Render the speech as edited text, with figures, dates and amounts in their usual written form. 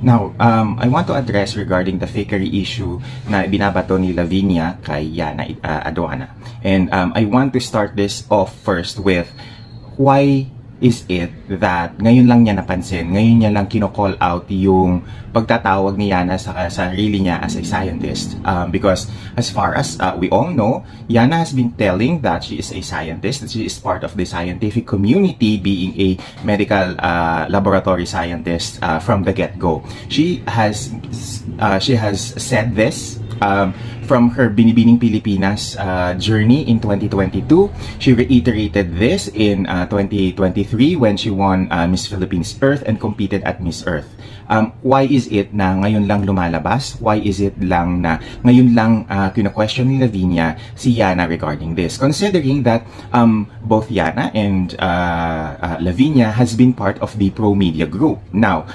Now, I want to address regarding the fakery issue na binabato ni Lavinia kay Yana Aduana. And I want to start this off first with why is it that ngayon lang niya napansin, ngayon niya lang kino-call out yung pagtatawag ni Yana sa sarili niya as a scientist. Because as far as we all know, Yana has been telling that she is a scientist, that she is part of the scientific community, being a medical laboratory scientist from the get-go. She has said this from her Binibining Pilipinas journey in 2022. She reiterated this in 2023 when she won Miss Philippines Earth and competed at Miss Earth. Why is it na ngayon lang lumalabas? Why is it lang na ngayon lang kina-question ni Lavinia si Yana regarding this? Considering that both Yana and Lavinia has been part of the Pro Media Group. Now,